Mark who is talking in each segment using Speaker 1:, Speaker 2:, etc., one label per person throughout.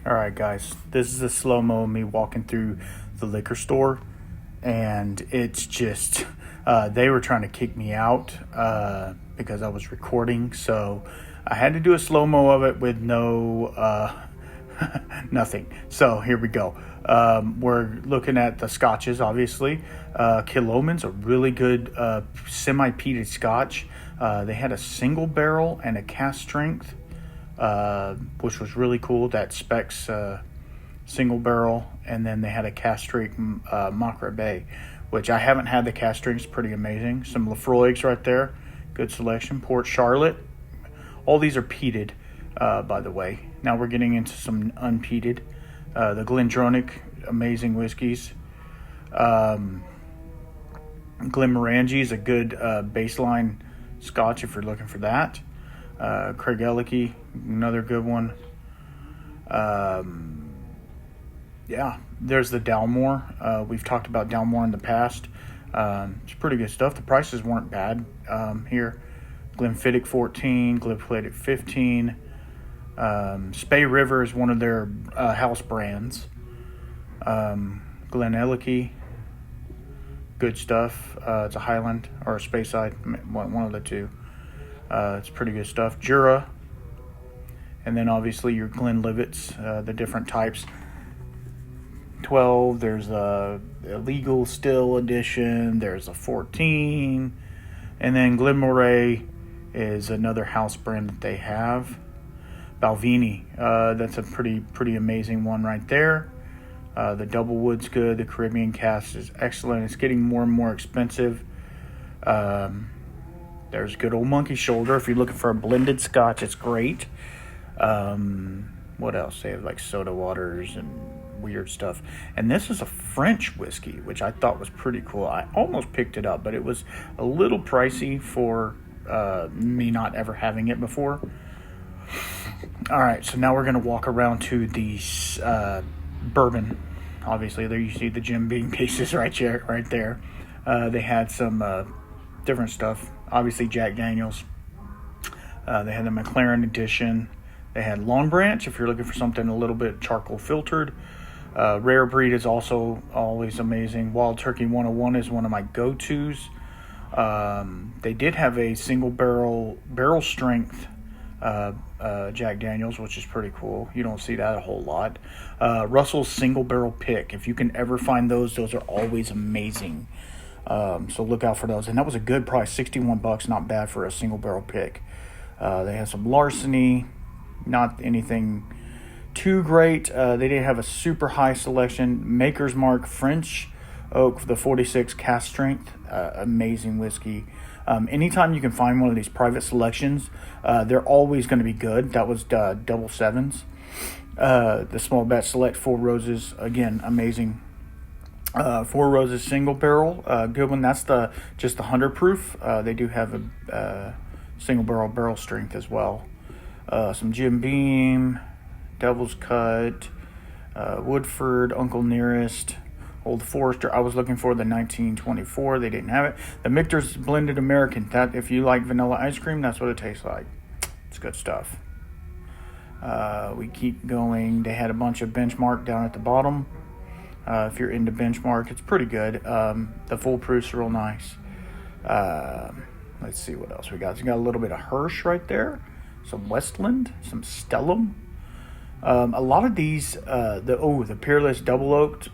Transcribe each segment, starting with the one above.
Speaker 1: All right, guys, this is a slow-mo of me walking through the liquor store, and it's just, they were trying to kick me out because I was recording, so I had to do a slow-mo of it with no, nothing. So here we go. We're looking at the scotches, obviously. Killoman's a really good semi-peated scotch. They had a single barrel and a cask strength, which was really cool. That specs single barrel, and then they had a cask strength Macra Bay, which I haven't had. The cask strength's pretty amazing. Some Lafroigs right there, good selection. Port Charlotte, all these are peated, by the way. Now we're getting into some unpeated. The Glendronach, amazing whiskeys. Glenmorangie is a good baseline scotch if you're looking for that. Craig Ellicky, another good one. Yeah, there's the Dalmore. We've talked about Dalmore in the past. It's pretty good stuff. The prices weren't bad here. Glenfiddich 14, Glenfiddich 15. Spey River is one of their house brands. Glen Ellicky, good stuff. It's a Highland or a Speyside, one of the two. It's pretty good stuff. Jura, and then obviously your Glenlivets, the different types. 12, there's a legal still edition, there's a 14, and then Glenmoray is another house brand that they have. Balvenie, that's a pretty amazing one right there. The Doublewood's good. The Caribbean Cask is excellent. It's getting more and more expensive. There's good old Monkey Shoulder. If you're looking for a blended scotch, it's great. What else? They have like soda waters and weird stuff. And this is a French whiskey, which I thought was pretty cool. I almost picked it up, but it was a little pricey for me not ever having it before. All right, so now we're going to walk around to the bourbon. Obviously, there you see the Jim Beam cases right there. They had some different stuff. Obviously, Jack Daniels. They had the McLaren edition. They had Long Branch, if you're looking for something a little bit charcoal filtered. Rare Breed is also always amazing. Wild Turkey 101 is one of my go-tos. They did have a single barrel strength Jack Daniels, which is pretty cool. You don't see that a whole lot. Russell's single barrel pick. If you can ever find those are always amazing. So look out for those. And that was a good price, $61, not bad for a single barrel pick. They had some Larceny, not anything too great. They didn't have a super high selection. Maker's Mark French Oak, the 46 cask strength, amazing whiskey. Anytime you can find one of these private selections, they're always going to be good. That was double sevens. The small batch select Four Roses, again, amazing. Four Roses single barrel, good one. That's just the 100 proof. They do have a single barrel strength as well. Some Jim Beam, Devil's Cut, Woodford, Uncle Nearest, Old Forester. I was looking for the 1924. They didn't have it. The Michter's Blended American. That, if you like vanilla ice cream, that's what it tastes like. It's good stuff. We keep going. They had a bunch of Benchmark down at the bottom. If you're into Benchmark, it's pretty good. The full proof's real nice. Let's see what else we got. We got a little bit of Hirsch right there. Some Westland. Some Stellum. A lot of these, the Peerless Double Oaked,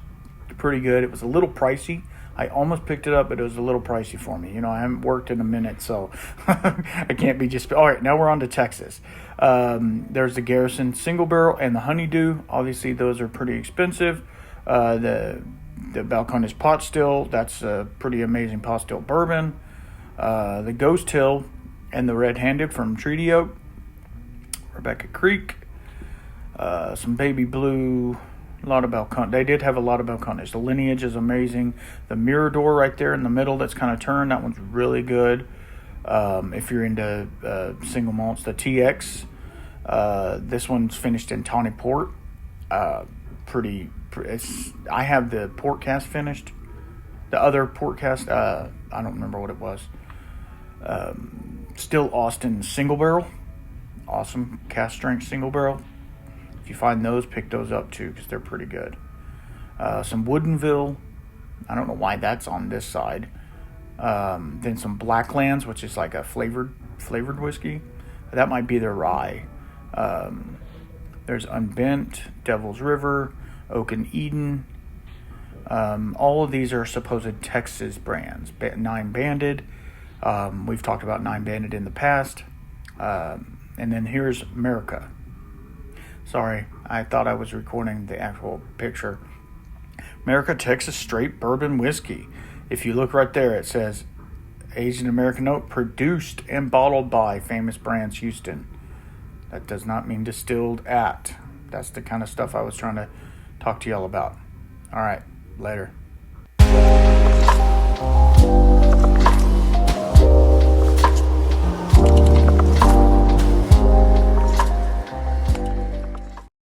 Speaker 1: pretty good. It was a little pricey. I almost picked it up, but it was a little pricey for me. You know, I haven't worked in a minute, so I can't be just... All right, now we're on to Texas. There's the Garrison Single Barrel and the Honeydew. Obviously, those are pretty expensive. The Balcones Pot Still, that's a pretty amazing pot still bourbon. The Ghost Hill and the Red Handed from Treaty Oak. Rebecca Creek. Some Baby Blue... A lot of Balcones. They did have a lot of Balcones. The Lineage is amazing. The Mirador right there in the middle that's kind of turned, that one's really good. If you're into single malts. The TX, this one's finished in Tawny Port. I have the port cast finished. The other port cast, I don't remember what it was. Still Austin Single Barrel. Awesome cask strength single barrel. you find those, pick those up too, because they're pretty good. Some Woodinville. I don't know why that's on this side. Then some Blacklands, which is like a flavored whiskey. That might be their rye. There's Unbent, Devil's River, Oak and Eden. All of these are supposed Texas brands. Nine Banded. We've talked about Nine Banded in the past. And then here's America. Sorry, I thought I was recording the actual picture. America Texas Straight Bourbon Whiskey. If you look right there, it says Aged American Oak, produced and bottled by famous brands Houston. That does not mean distilled at. That's the kind of stuff I was trying to talk to y'all about. All right, later.